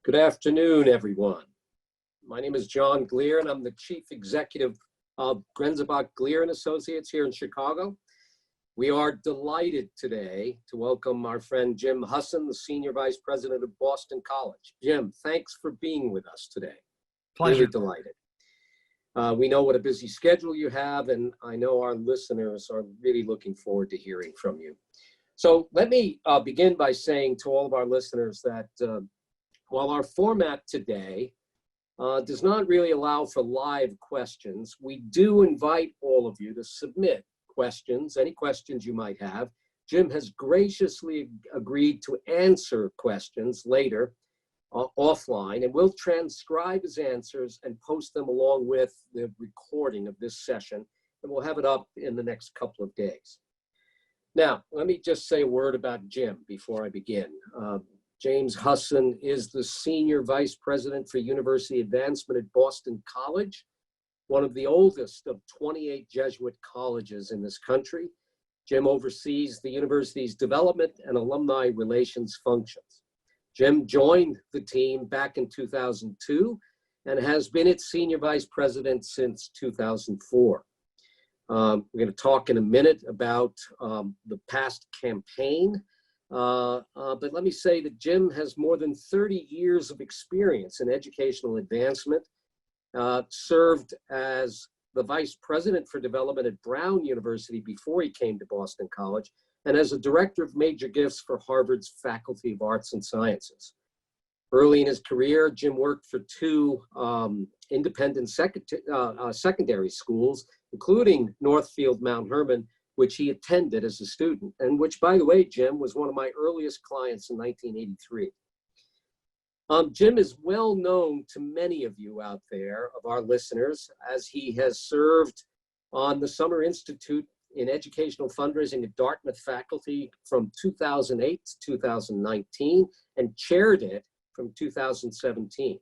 Good afternoon, everyone. My name is John Glier, and I'm the Chief Executive of Glier and Associates here in Chicago. We are delighted today to welcome our friend Jim Husson, the Senior Vice President of Boston College. Jim, thanks for being with us today. Pleasure. Really delighted. We know what a busy schedule you have, and I know our listeners are really looking forward to hearing from you. So let me begin by saying to all of our listeners that while our format today does not really allow for live questions, we do invite all of you to submit questions, any questions you might have. Jim has graciously agreed to answer questions later offline, and we'll transcribe his answers and post them along with the recording of this session, and we'll have it up in the next couple of days. Now, let me just say a word about Jim before I begin. James Husson is the Senior Vice President for University Advancement at Boston College, one of the oldest of 28 Jesuit colleges in this country. Jim oversees the university's development and alumni relations functions. Jim joined the team back in 2002 and has been its Senior Vice President since 2004. We're going to talk in a minute about the past campaign. But let me say that Jim has more than 30 years of experience in educational advancement, served as the Vice President for Development at Brown University before he came to Boston College, and as a Director of Major Gifts for Harvard's Faculty of Arts and Sciences. Early in his career, Jim worked for two independent secondary schools, including Northfield Mount Hermon, which he attended as a student, and which, by the way, Jim, was one of my earliest clients in 1983. Jim is well known to many of you out there, of our listeners, as he has served on the Summer Institute in Educational Fundraising at Dartmouth faculty from 2008 to 2019, and chaired it from 2017.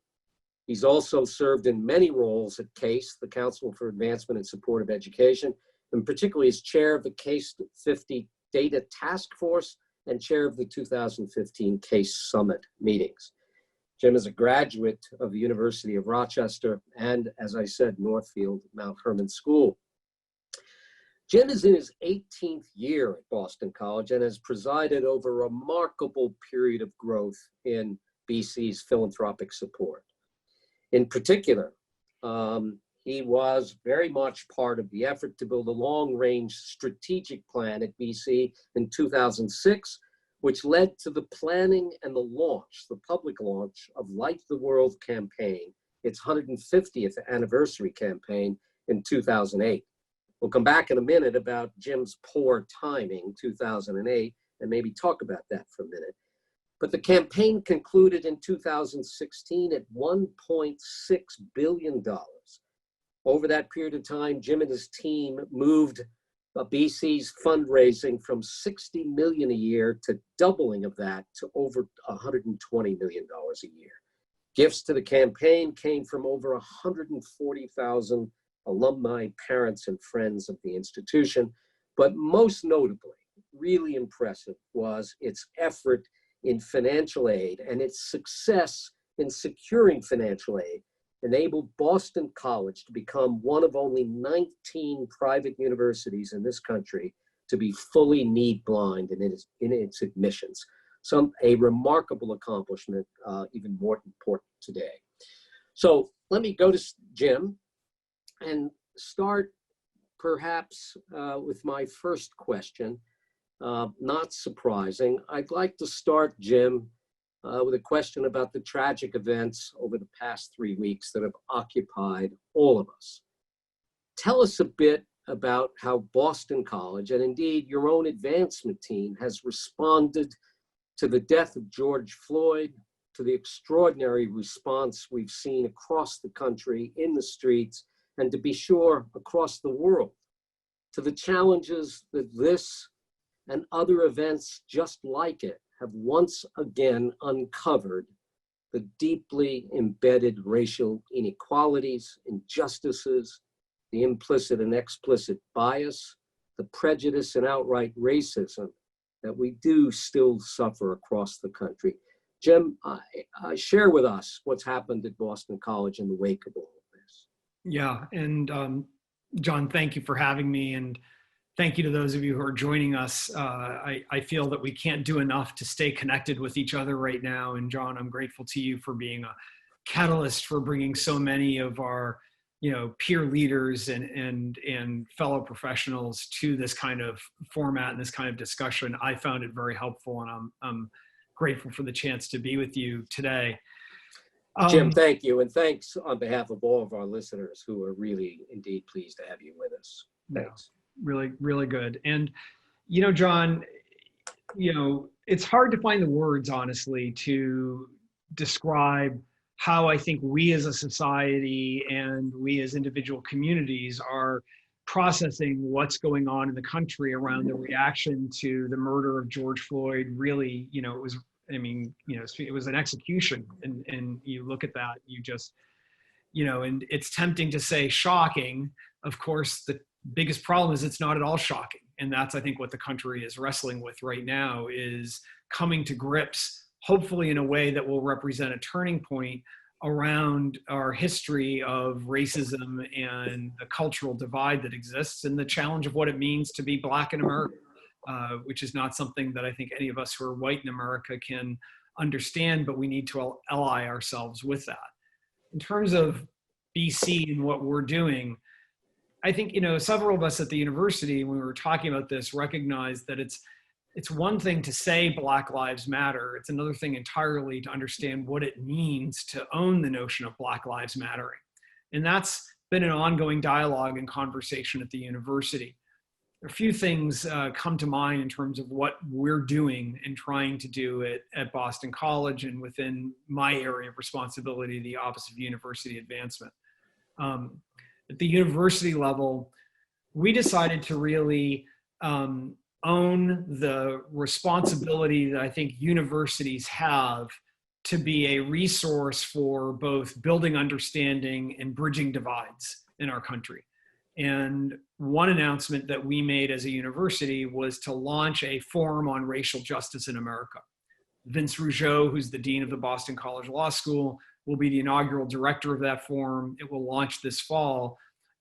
He's also served in many roles at CASE, the Council for Advancement and Support of Education, and particularly as chair of the CASE 50 Data Task Force and chair of the 2015 CASE Summit meetings. Jim is a graduate of the University of Rochester and, as I said, Northfield Mount Hermon School. Jim is in his 18th year at Boston College and has presided over a remarkable period of growth in BC's philanthropic support. In particular, he was very much part of the effort to build a long-range strategic plan at BC in 2006, which led to the planning and the launch, the public launch of Light the World campaign, its 150th anniversary campaign in 2008. We'll come back in a minute about Jim's poor timing, 2008, and maybe talk about that for a minute. But the campaign concluded in 2016 at $1.6 billion. Over that period of time, Jim and his team moved BC's fundraising from $60 million a year to doubling of that to over $120 million a year. Gifts to the campaign came from over 140,000 alumni, parents, and friends of the institution. But most notably, really impressive, was its effort in financial aid, and its success in securing financial aid enabled Boston College to become one of only 19 private universities in this country to be fully need blind in its admissions. A remarkable accomplishment, even more important today. So let me go to Jim and start perhaps with my first question. Not surprising. I'd like to start, Jim, with a question about the tragic events over the past 3 weeks that have occupied all of us. Tell us a bit about how Boston College, and indeed your own advancement team, has responded to the death of George Floyd, to the extraordinary response we've seen across the country, in the streets, and to be sure, across the world, to the challenges that this and other events just like it have once again uncovered, the deeply embedded racial inequalities, injustices, the implicit and explicit bias, the prejudice and outright racism that we do still suffer across the country. Jim, share with us what's happened at Boston College in the wake of all of this. Yeah, and John, thank you for having me, and thank you to those of you who are joining us. I feel that we can't do enough to stay connected with each other right now, and John, I'm grateful to you for being a catalyst for bringing so many of our peer leaders and fellow professionals to this kind of format and this kind of discussion. I found it very helpful, and I'm grateful for the chance to be with you today. Jim, thank you. And thanks on behalf of all of our listeners who are really indeed pleased to have you with us. Thanks. Yeah, really, really good. And, John, it's hard to find the words, honestly, to describe how I think we as a society and we as individual communities are processing what's going on in the country around the reaction to the murder of George Floyd. Really, it was an execution, and you look at that, you just, and it's tempting to say shocking. Of course, the biggest problem is it's not at all shocking. And that's, I think, what the country is wrestling with right now, is coming to grips, hopefully in a way that will represent a turning point around our history of racism and the cultural divide that exists, and the challenge of what it means to be Black in America, which is not something that I think any of us who are white in America can understand, but we need to ally ourselves with that. In terms of BC and what we're doing, I think, several of us at the university, when we were talking about this, recognized that it's one thing to say Black Lives Matter. It's another thing entirely to understand what it means to own the notion of Black Lives Mattering. And that's been an ongoing dialogue and conversation at the university. A few things come to mind in terms of what we're doing and trying to do at Boston College and within my area of responsibility, the Office of University Advancement. At the university level, we decided to really own the responsibility that I think universities have to be a resource for both building understanding and bridging divides in our country. And one announcement that we made as a university was to launch a forum on racial justice in America. Vince Rougeau, who's the dean of the Boston College Law School, will be the inaugural director of that forum. It will launch this fall.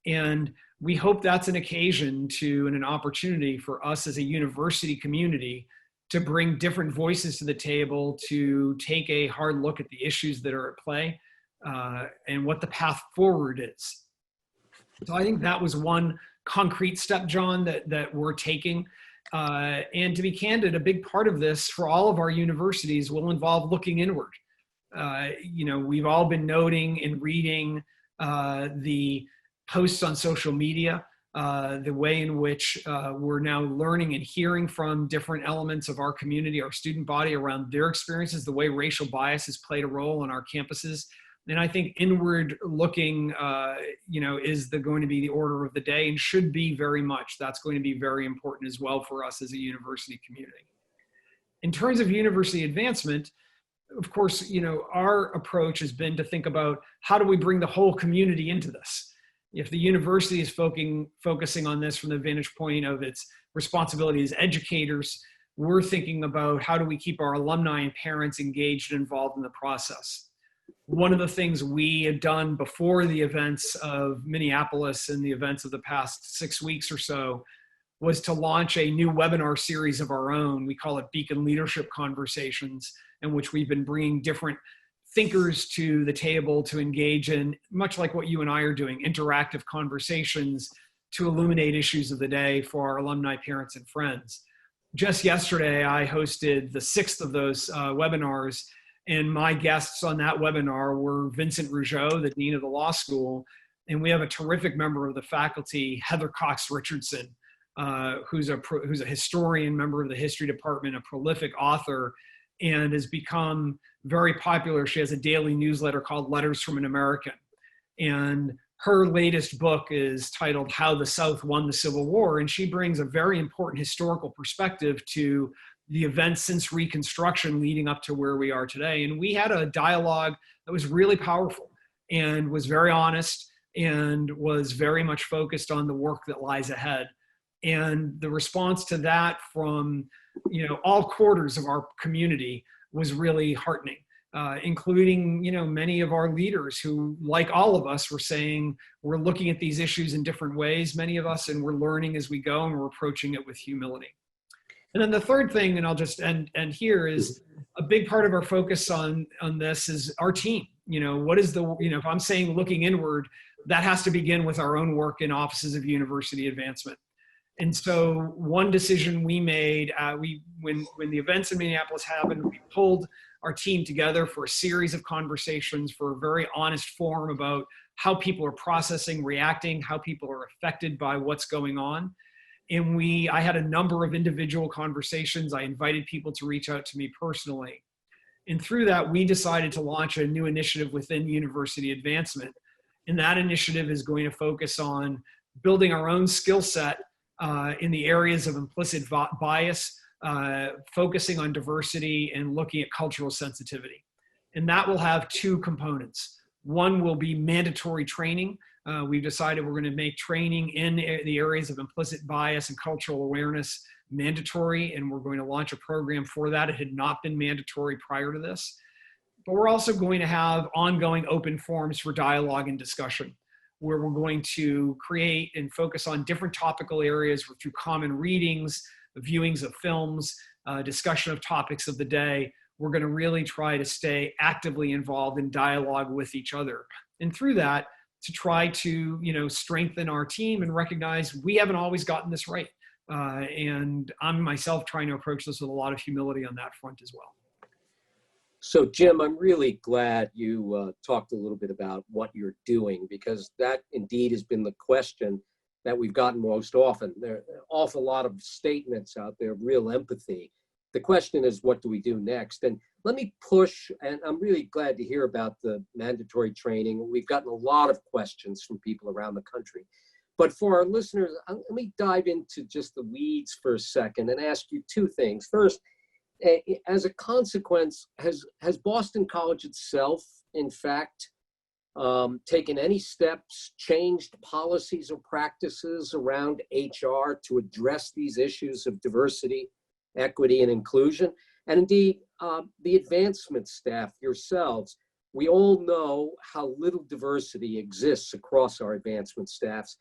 And we hope that's an occasion to, and an opportunity for us as a university community to bring different voices to the table, to take a hard look at the issues that are at play and what the path forward is. So I think that was one concrete step, John, that we're taking. And to be candid, a big part of this for all of our universities will involve looking inward. We've all been noting and reading the posts on social media, the way in which we're now learning and hearing from different elements of our community, our student body, around their experiences, the way racial bias has played a role on our campuses. And I think inward looking, is going to be the order of the day, and should be very much. That's going to be very important as well for us as a university community. In terms of university advancement, of course, our approach has been to think about how do we bring the whole community into this. If the university is focusing on this from the vantage point of its responsibility as educators, we're thinking about how do we keep our alumni and parents engaged and involved in the process. One of the things we had done before the events of Minneapolis and the events of the past 6 weeks or so was to launch a new webinar series of our own. We call it Beacon Leadership Conversations, in which we've been bringing different thinkers to the table to engage in, much like what you and I are doing, interactive conversations to illuminate issues of the day for our alumni, parents, and friends. Just yesterday, I hosted the 6th of those webinars, and my guests on that webinar were Vincent Rougeau, the dean of the law school, and we have a terrific member of the faculty, Heather Cox Richardson, who's a historian, member of the history department, a prolific author, and has become very popular. She has a daily newsletter called Letters from an American. And her latest book is titled How the South Won the Civil War. And she brings a very important historical perspective to the events since Reconstruction leading up to where we are today. And we had a dialogue that was really powerful and was very honest and was very much focused on the work that lies ahead. And the response to that from all quarters of our community was really heartening. Including, many of our leaders who, like all of us, were saying we're looking at these issues in different ways, many of us, and we're learning as we go, and we're approaching it with humility. And then the third thing, and I'll just end here, is a big part of our focus on this is our team. What is if I'm saying looking inward, that has to begin with our own work in offices of university advancement. And so one decision we made, when the events in Minneapolis happened, we pulled our team together for a series of conversations for a very honest forum about how people are processing, reacting, how people are affected by what's going on. And I had a number of individual conversations. I invited people to reach out to me personally. And through that, we decided to launch a new initiative within university advancement. And that initiative is going to focus on building our own skill set in the areas of implicit bias, focusing on diversity and looking at cultural sensitivity. And that will have two components. One will be mandatory training. We've decided we're going to make training in the areas of implicit bias and cultural awareness mandatory, and we're going to launch a program for that. It had not been mandatory prior to this. But we're also going to have ongoing open forums for dialogue and discussion, where we're going to create and focus on different topical areas through common readings, viewings of films, discussion of topics of the day. We're going to really try to stay actively involved in dialogue with each other. And through that, to try to, strengthen our team and recognize we haven't always gotten this right. And I'm myself trying to approach this with a lot of humility on that front as well. So Jim, I'm really glad you talked a little bit about what you're doing, because that indeed has been the question that we've gotten most often. There are an awful lot of statements out there, real empathy. The question is, what do we do next? And let me push, and I'm really glad to hear about the mandatory training. We've gotten a lot of questions from people around the country. But for our listeners, let me dive into just the weeds for a second and ask you two things. First, as a consequence, has Boston College itself, in fact, taken any steps, changed policies or practices around HR to address these issues of diversity, equity, and inclusion? And indeed, the advancement staff yourselves, we all know how little diversity exists across our advancement staffs.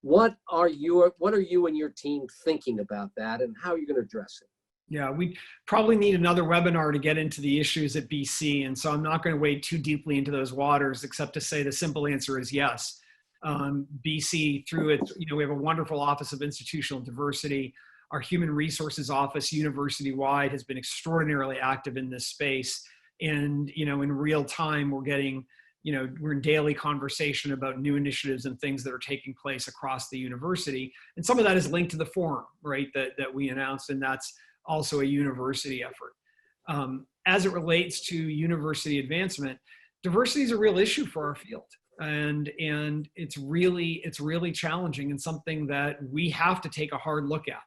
What are you and your team thinking about that, and how are you going to address it? Yeah, we probably need another webinar to get into the issues at BC. And so I'm not going to wade too deeply into those waters, except to say the simple answer is yes. BC, through it, we have a wonderful Office of Institutional Diversity. Our Human Resources Office, university-wide, has been extraordinarily active in this space. And, in real time, we're getting, we're in daily conversation about new initiatives and things that are taking place across the university. And some of that is linked to the forum, right, that we announced, and that's also a university effort. As it relates to university advancement, diversity is a real issue for our field. And it's really challenging, and something that we have to take a hard look at.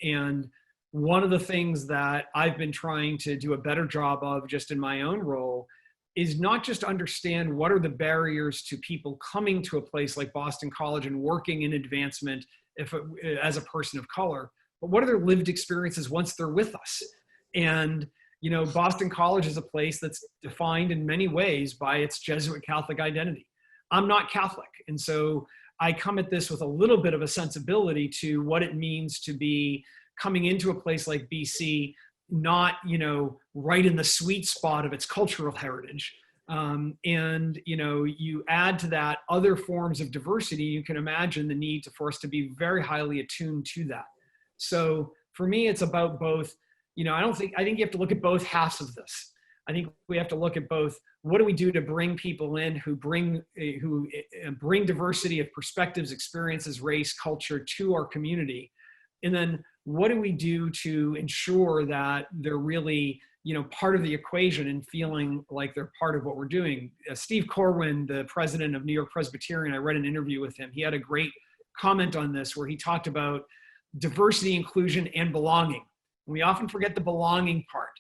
And one of the things that I've been trying to do a better job of just in my own role is not just understand what are the barriers to people coming to a place like Boston College and working in advancement as a person of color, but what are their lived experiences once they're with us? And, Boston College is a place that's defined in many ways by its Jesuit Catholic identity. I'm not Catholic. And so I come at this with a little bit of a sensibility to what it means to be coming into a place like BC, not, right in the sweet spot of its cultural heritage. You add to that other forms of diversity, you can imagine the need for us to be very highly attuned to that. So for me, it's about both, I think you have to look at both halves of this. I think we have to look at both, what do we do to bring people in who bring diversity of perspectives, experiences, race, culture to our community? And then what do we do to ensure that they're really, part of the equation and feeling like they're part of what we're doing? Steve Corwin, the president of New York Presbyterian, I read an interview with him. He had a great comment on this where he talked about diversity, inclusion, and belonging. We often forget the belonging part.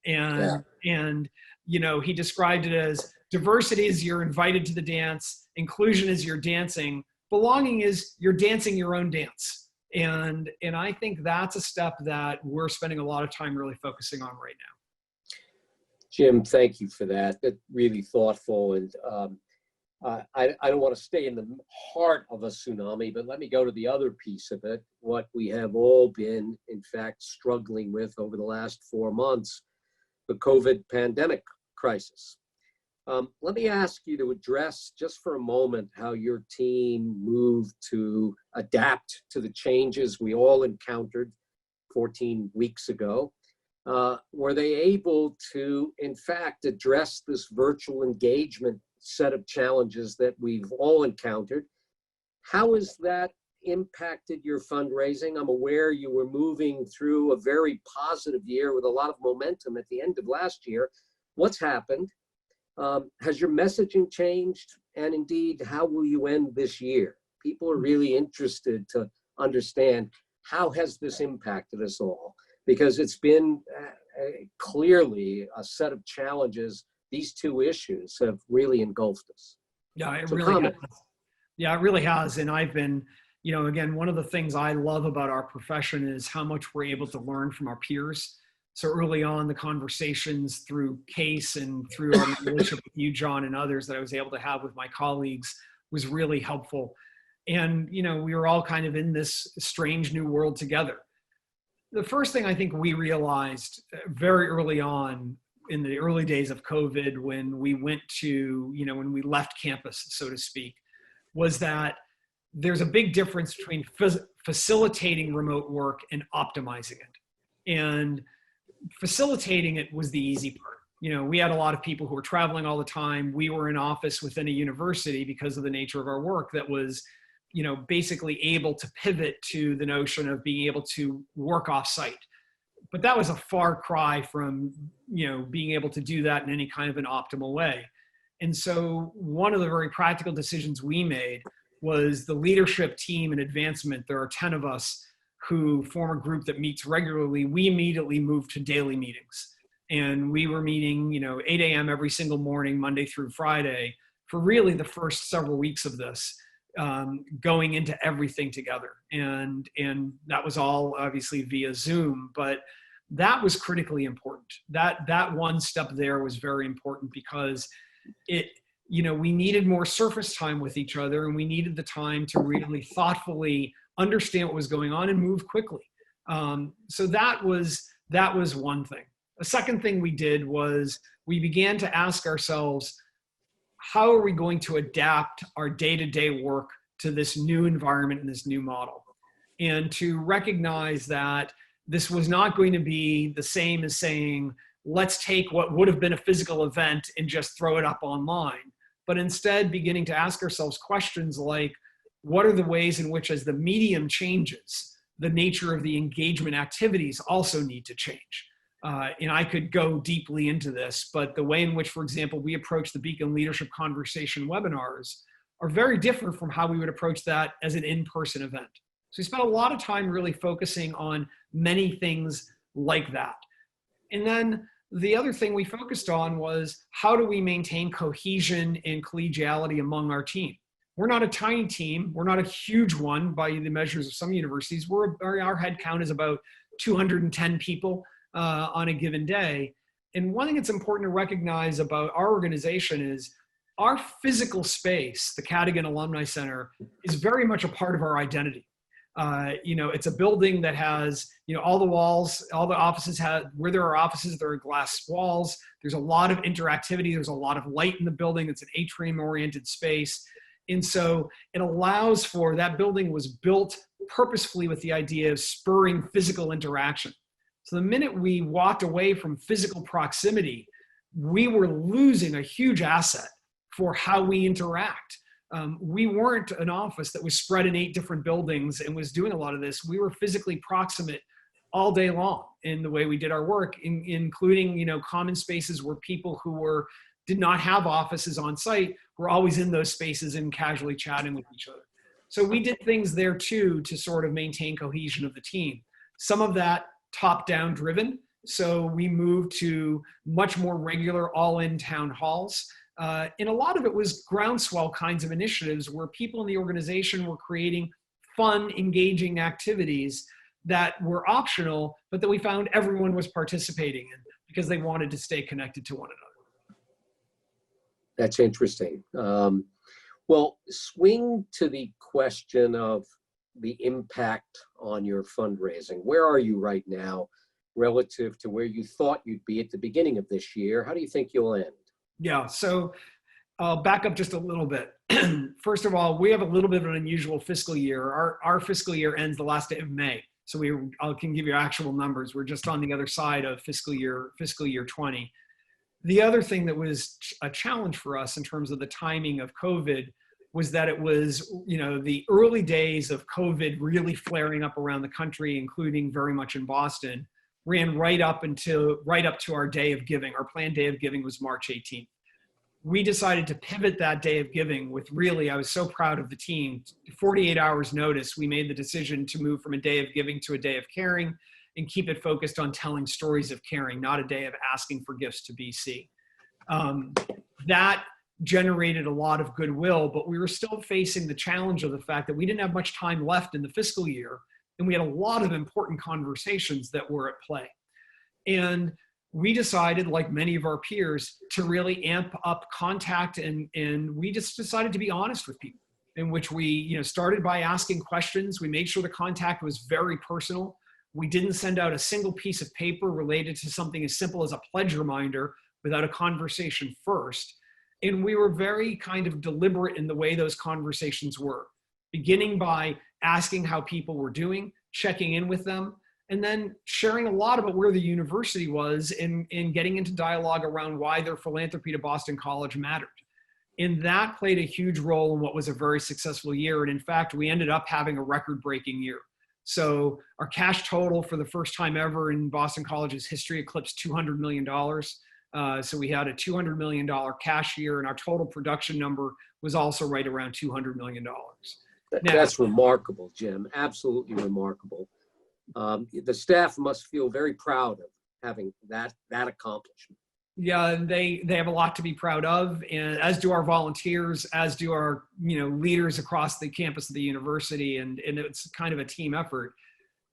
And he described it as diversity is you're invited to the dance, inclusion is you're dancing, belonging is you're dancing your own dance. And I think that's a step that we're spending a lot of time really focusing on right now. Jim, thank you for that. That's really thoughtful. And I don't want to stay in the heart of a tsunami, but let me go to the other piece of it, what we have all been, in fact, struggling with over the last 4 months, the COVID pandemic crisis. Let me ask you to address just for a moment how your team moved to adapt to the changes we all encountered 14 weeks ago. Were they able to, in fact, address this virtual engagement set of challenges that we've all encountered? How has that impacted your fundraising? I'm aware you were moving through a very positive year with a lot of momentum at the end of last year. What's happened? Has your messaging changed? And indeed, how will you end this year? People are really interested to understand how has this impacted us all? Because it's been clearly a set of challenges. These two issues have really engulfed us. Yeah, it So really comment. has. Yeah, it really has. And I've been, again, one of the things I love about our profession is how much we're able to learn from our peers. So early on, the conversations through CASE and through our relationship with you, John, and others that I was able to have with my colleagues was really helpful. And, we were all kind of in this strange new world together. The first thing I think we realized very early on in the early days of COVID, when we went to, when we left campus, so to speak, was that there's a big difference between facilitating remote work and optimizing it. And facilitating it was the easy part. We had a lot of people who were traveling all the time. We were in office within a university because of the nature of our work that was, basically able to pivot to the notion of being able to work off site. But that was a far cry from, being able to do that in any kind of an optimal way. And so one of the very practical decisions we made was the leadership team and advancement. There are 10 of us who form a group that meets regularly. We immediately moved to daily meetings. And we were meeting, 8 a.m. every single morning, Monday through Friday, for really the first several weeks of this, going into everything together. And that was all obviously via Zoom, but that was critically important. That one step there was very important because we needed more surface time with each other, and we needed the time to really thoughtfully understand what was going on and move quickly. So that was one thing. A second thing we did was we began to ask ourselves, how are we going to adapt our day-to-day work to this new environment and this new model? And to recognize that this was not going to be the same as saying, let's take what would have been a physical event and just throw it up online, but instead beginning to ask ourselves questions like, what are the ways in which, as the medium changes, the nature of the engagement activities also need to change? And I could go deeply into this, but the way in which, for example, we approach the Beacon Leadership Conversation webinars are very different from how we would approach that as an in-person event. So we spent a lot of time really focusing on many things like that. And then the other thing we focused on was, how do we maintain cohesion and collegiality among our team? We're not a tiny team. We're not a huge one by the measures of some universities. Our head count is about 210 people on a given day. And one thing that's important to recognize about our organization is our physical space, the Cadogan Alumni Center, is very much a part of our identity. It's a building that has, all the walls, all the offices where there are offices, there are glass walls. There's a lot of interactivity. There's a lot of light in the building. It's an atrium-oriented space. And so it allows for, that building was built purposefully with the idea of spurring physical interaction. So the minute we walked away from physical proximity, we were losing a huge asset for how we interact. We weren't an office that was spread in 8 different buildings and was doing a lot of this. We were physically proximate all day long in the way we did our work, including, common spaces where people who did not have offices on site were always in those spaces and casually chatting with each other. So we did things there too to sort of maintain cohesion of the team. Some of that top-down driven. So we moved to much more regular all-in town halls. And a lot of it was groundswell kinds of initiatives where people in the organization were creating fun, engaging activities that were optional, but that we found everyone was participating in. because they wanted to stay connected to one another. That's interesting. Well, swing to the question of the impact on your fundraising. Where are you right now relative to where you thought you'd be at the beginning of this year? How do you think you'll end? Yeah, so I'll back up just a little bit. First of all, we have a little bit of an unusual fiscal year. Our fiscal year ends the last day of May. So I can give you actual numbers. We're just on the other side of fiscal year 20. The other thing that was a challenge for us in terms of the timing of COVID was that it was, the early days of COVID really flaring up around the country, including very much in Boston, ran right up to our day of giving. Our planned day of giving was March 18th. We decided to pivot that day of giving with I was so proud of the team. 48 hours notice, we made the decision to move from a day of giving to a day of caring and keep it focused on telling stories of caring, not a day of asking for gifts to BC. That generated a lot of goodwill, but we were still facing the challenge of the fact that we didn't have much time left in the fiscal year, and we had a lot of important conversations that were at play. And we decided, like many of our peers, to really amp up contact, and we just decided to be honest with people, in which we started by asking questions. We made sure the contact was very personal. We didn't send out a single piece of paper related to something as simple as a pledge reminder without a conversation first. And we were very kind of deliberate in the way those conversations were, beginning by asking how people were doing, checking in with them, and then sharing a lot about where the university was in getting into dialogue around why their philanthropy to Boston College mattered. And that played a huge role in what was a very successful year. And in fact, we ended up having a record-breaking year. So our cash total for the first time ever in Boston College's history eclipsed $200 million. So we had a $200 million cash year, and our total production number was also right around $200 million. That's remarkable, Jim. Absolutely remarkable. The staff must feel very proud of having that accomplishment. Yeah, they have a lot to be proud of, and as do our volunteers, as do our leaders across the campus of the university, and it's kind of a team effort.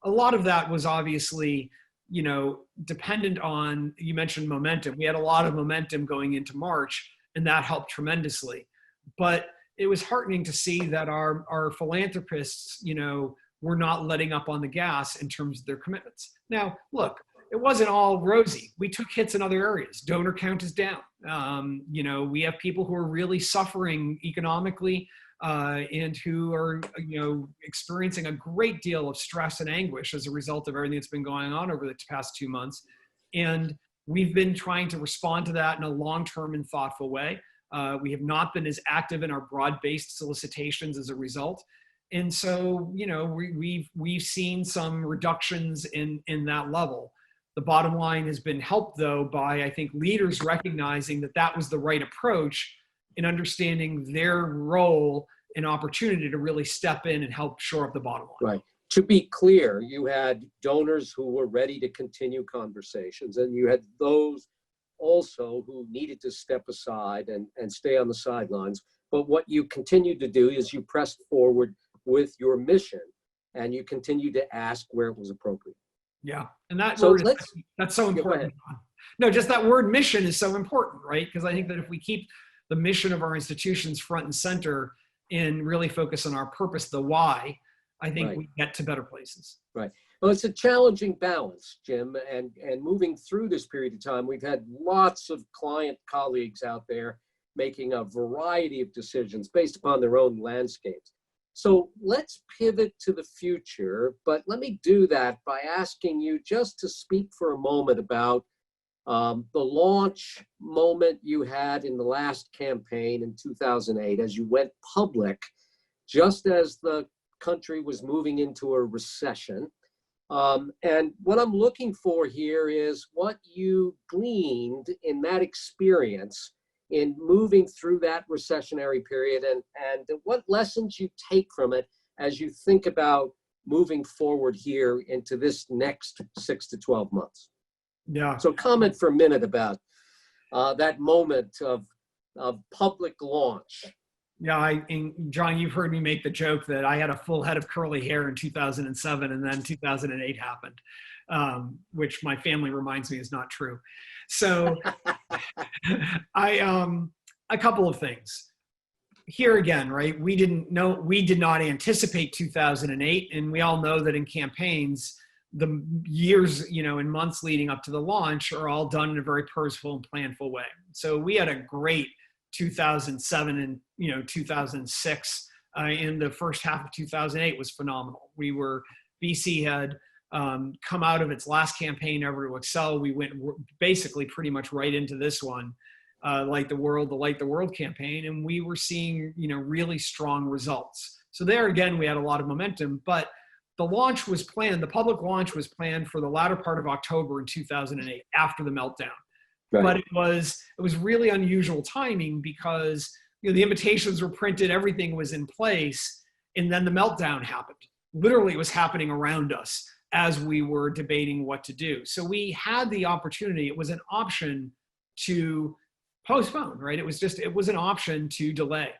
A lot of that was obviously dependent on, you mentioned momentum. We had a lot of momentum going into March, and that helped tremendously. But it was heartening to see that our philanthropists, were not letting up on the gas in terms of their commitments. Now, look, it wasn't all rosy. We took hits in other areas. Donor count is down. We have people who are really suffering economically and who are, experiencing a great deal of stress and anguish as a result of everything that's been going on over the past 2 months. And we've been trying to respond to that in a long-term and thoughtful way. We have not been as active in our broad-based solicitations as a result. And so, we've seen some reductions in that level. The bottom line has been helped, though, by, I think, leaders recognizing that that was the right approach in understanding their role and opportunity to really step in and help shore up the bottom line. Right. To be clear, you had donors who were ready to continue conversations, and you had those also who needed to step aside and stay on the sidelines. But what you continued to do is you pressed forward with your mission, and you continued to ask where it was appropriate. Yeah, and that's so important. No, just that word mission is so important, right? Because I think that if we keep the mission of our institutions front and center and really focus on our purpose, the why, I think we get to better places. Right. Well, it's a challenging balance, Jim, and moving through this period of time, we've had lots of client colleagues out there making a variety of decisions based upon their own landscapes. So let's pivot to the future, but let me do that by asking you just to speak for a moment about the launch moment you had in the last campaign in 2008 as you went public, just as the country was moving into a recession. And what I'm looking for here is what you gleaned in that experience in moving through that recessionary period, and what lessons you take from it as you think about moving forward here into this next 6 to 12 months. Yeah. So comment for a minute about that moment of public launch. Yeah, John, you've heard me make the joke that I had a full head of curly hair in 2007, and then 2008 happened. which my family reminds me is not true. So a couple of things. Here again, right? We did not anticipate 2008. And we all know that in campaigns, the years, and months leading up to the launch are all done in a very purposeful and planful way. So we had a great 2007 and, 2006. In the first half of 2008 was phenomenal. BC had come out of its last campaign ever to excel. We went basically pretty much right into this one, Light the World campaign, and we were seeing, really strong results. So there again, we had a lot of momentum, but the launch was planned. The public launch was planned for the latter part of October in 2008, after the meltdown. Right. But it was really unusual timing because the invitations were printed, everything was in place, and then the meltdown happened. Literally, it was happening around us as we were debating what to do. So we had the opportunity. It was an option to postpone, right? It was an option to delay.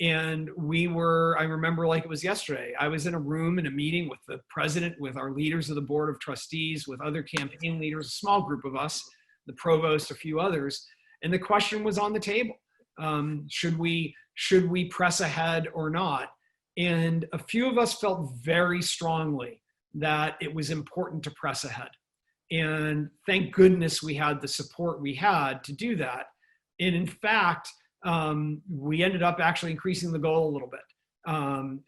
And I remember like it was yesterday, I was in a room in a meeting with the president, with our leaders of the board of trustees, with other campaign leaders, a small group of us, the provost, a few others. And the question was on the table. Should we press ahead or not? And a few of us felt very strongly that it was important to press ahead. And thank goodness we had the support we had to do that. And in fact, we ended up actually increasing the goal a little bit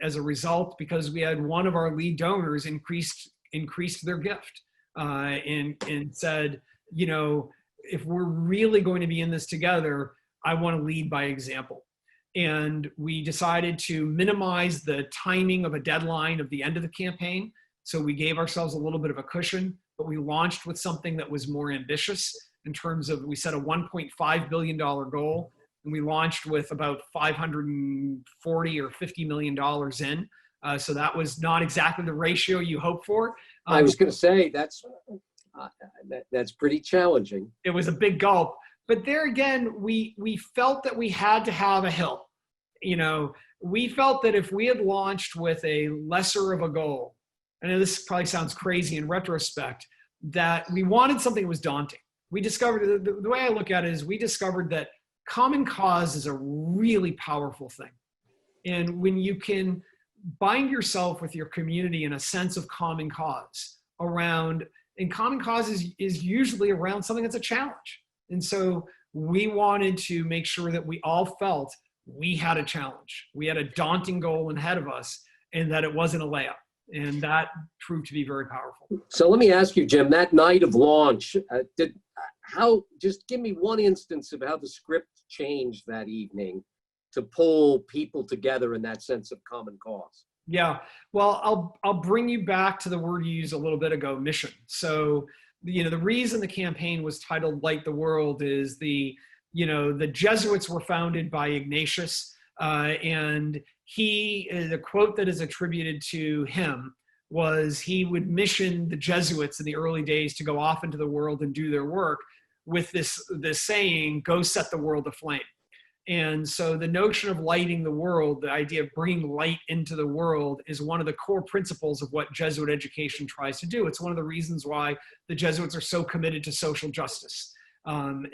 as a result, because we had one of our lead donors increased their gift and said, if we're really going to be in this together, I want to lead by example. And we decided to minimize the timing of a deadline of the end of the campaign. So we gave ourselves a little bit of a cushion, but we launched with something that was more ambitious in terms of, we set a $1.5 billion goal, and we launched with about $540 or $50 million in. So that was not exactly the ratio you hope for. I was going to say, that's pretty challenging. It was a big gulp. But there again, we felt that we had to have a hill. We felt that if we had launched with a lesser of a goal, I know this probably sounds crazy in retrospect, that we wanted something that was daunting. We discovered, the way I look at it is, we discovered that common cause is a really powerful thing. And when you can bind yourself with your community in a sense of common cause and common cause is usually around something that's a challenge. And so we wanted to make sure that we all felt we had a challenge. We had a daunting goal ahead of us, and that it wasn't a layup. And that proved to be very powerful. So let me ask you, Jim, that night of launch, just give me one instance of how the script changed that evening to pull people together in that sense of common cause. Yeah, well, I'll bring you back to the word you used a little bit ago, mission. So, the reason the campaign was titled Light the World is the Jesuits were founded by Ignatius, and the quote that is attributed to him was he would mission the Jesuits in the early days to go off into the world and do their work with this saying, go set the world aflame. And so the notion of lighting the world, the idea of bringing light into the world, is one of the core principles of what Jesuit education tries to do. It's one of the reasons why the Jesuits are so committed to social justice,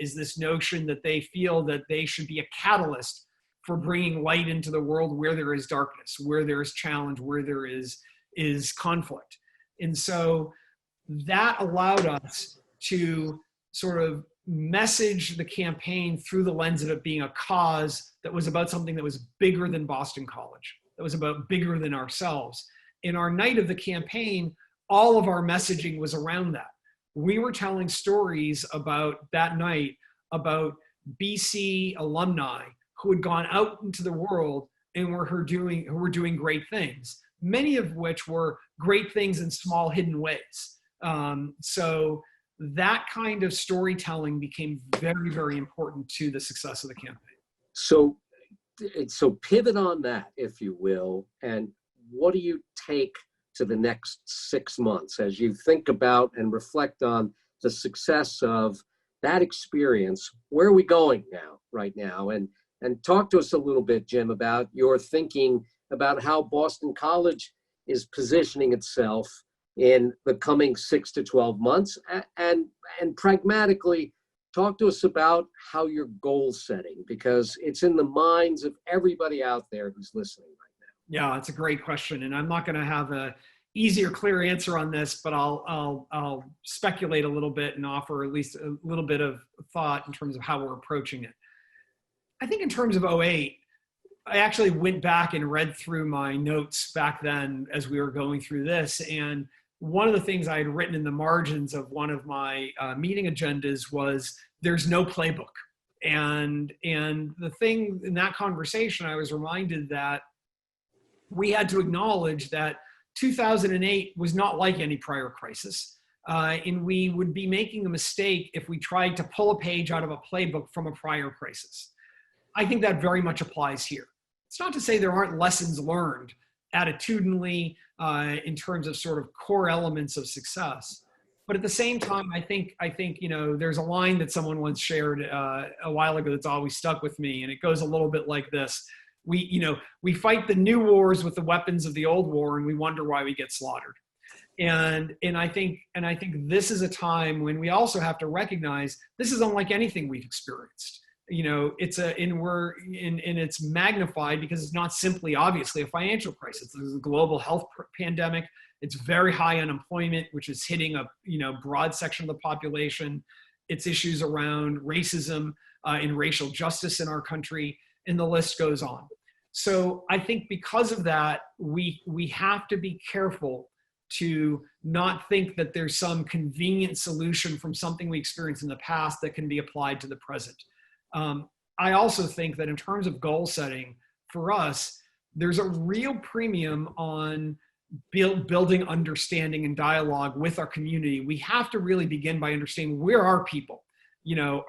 is this notion that they feel that they should be a catalyst for bringing light into the world where there is darkness, where there is challenge, where there is conflict. And so that allowed us to sort of message the campaign through the lens of it being a cause that was about something that was bigger than Boston College, that was about bigger than ourselves. In our night of the campaign, all of our messaging was around that. We were telling stories about that night about BC alumni who had gone out into the world and were doing great things, many of which were great things in small hidden ways. So that kind of storytelling became very, very important to the success of the campaign. So pivot on that, if you will, and what do you take to the next 6 months as you think about and reflect on the success of that experience? Where are we going right now? And talk to us a little bit, Jim, about your thinking about how Boston College is positioning itself in the coming 6 to 12 months? And pragmatically, talk to us about how you're goal setting, because it's in the minds of everybody out there who's listening right now. Yeah, it's a great question. And I'm not going to have a easy or clear answer on this, but I'll speculate a little bit and offer at least a little bit of thought in terms of how we're approaching it. I think in terms of '08, I actually went back and read through my notes back then as we were going through this. And one of the things I had written in the margins of one of my meeting agendas was there's no playbook. And the thing in that conversation, I was reminded that we had to acknowledge that 2008 was not like any prior crisis. And we would be making a mistake if we tried to pull a page out of a playbook from a prior crisis. I think that very much applies here. It's not to say there aren't lessons learned attitudinally in terms of sort of core elements of success. But at the same time, I think there's a line that someone once shared a while ago that's always stuck with me, and it goes a little bit like this: we fight the new wars with the weapons of the old war, and we wonder why we get slaughtered. And I think this is a time when we also have to recognize this is unlike anything we've experienced. It's magnified because it's not simply obviously a financial crisis. There's a global health pandemic. It's very high unemployment, which is hitting a broad section of the population. It's issues around racism and racial justice in our country, and the list goes on. So I think because of that, we have to be careful to not think that there's some convenient solution from something we experienced in the past that can be applied to the present. I also think that in terms of goal setting, for us, there's a real premium on building understanding and dialogue with our community. We have to really begin by understanding where are people,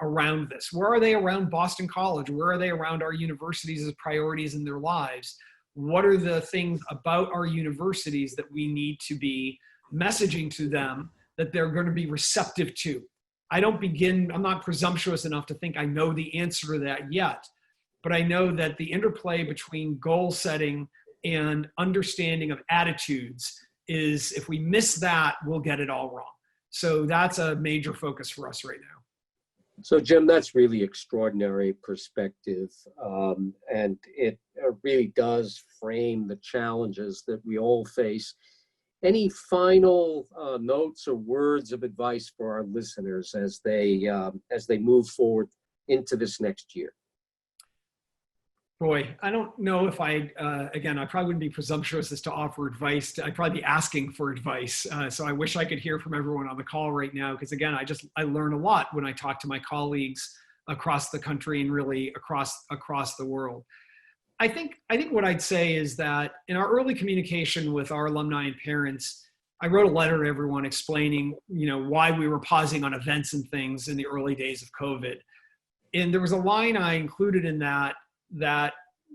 around this. Where are they around Boston College? Where are they around our universities as priorities in their lives? What are the things about our universities that we need to be messaging to them that they're going to be receptive to? I'm not presumptuous enough to think I know the answer to that yet, but I know that the interplay between goal setting and understanding of attitudes is, if we miss that, we'll get it all wrong. So that's a major focus for us right now. So Jim, that's really extraordinary perspective. And it really does frame the challenges that we all face. Any final notes or words of advice for our listeners as they move forward into this next year? Boy, I don't know if I probably wouldn't be presumptuous as to offer advice. I'd probably be asking for advice. So I wish I could hear from everyone on the call right now, because again, I learn a lot when I talk to my colleagues across the country and really across the world. I think what I'd say is that in our early communication with our alumni and parents, I wrote a letter to everyone explaining, why we were pausing on events and things in the early days of COVID. And there was a line I included in that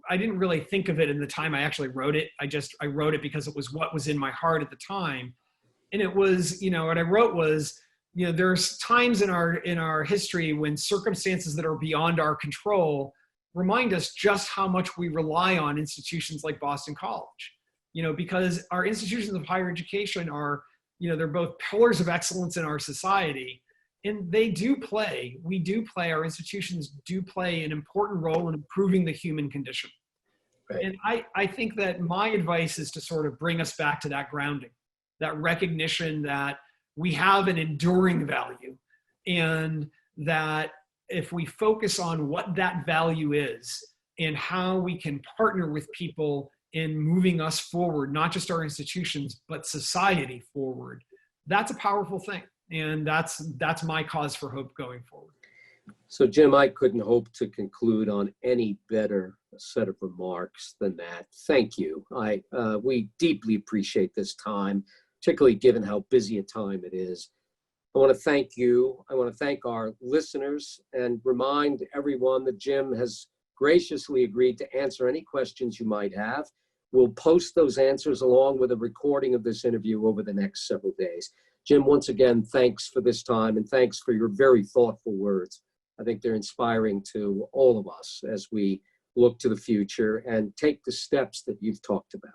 I didn't really think of it in the time I actually wrote it. I wrote it because it was what was in my heart at the time. And it was, what I wrote was, there's times in our history when circumstances that are beyond our control remind us just how much we rely on institutions like Boston College, because our institutions of higher education are, they're both pillars of excellence in our society, and our institutions do play an important role in improving the human condition. Right. And I think that my advice is to sort of bring us back to that grounding, that recognition that we have an enduring value, and that if we focus on what that value is and how we can partner with people in moving us forward, not just our institutions, but society forward, that's a powerful thing. And that's my cause for hope going forward. So Jim, I couldn't hope to conclude on any better set of remarks than that. Thank you. We deeply appreciate this time, particularly given how busy a time it is. I want to thank you. I want to thank our listeners and remind everyone that Jim has graciously agreed to answer any questions you might have. We'll post those answers along with a recording of this interview over the next several days. Jim, once again, thanks for this time, and thanks for your very thoughtful words. I think they're inspiring to all of us as we look to the future and take the steps that you've talked about.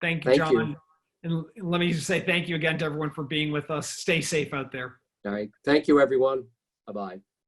Thank you, John. And let me just say thank you again to everyone for being with us. Stay safe out there. All right. Thank you, everyone. Bye-bye.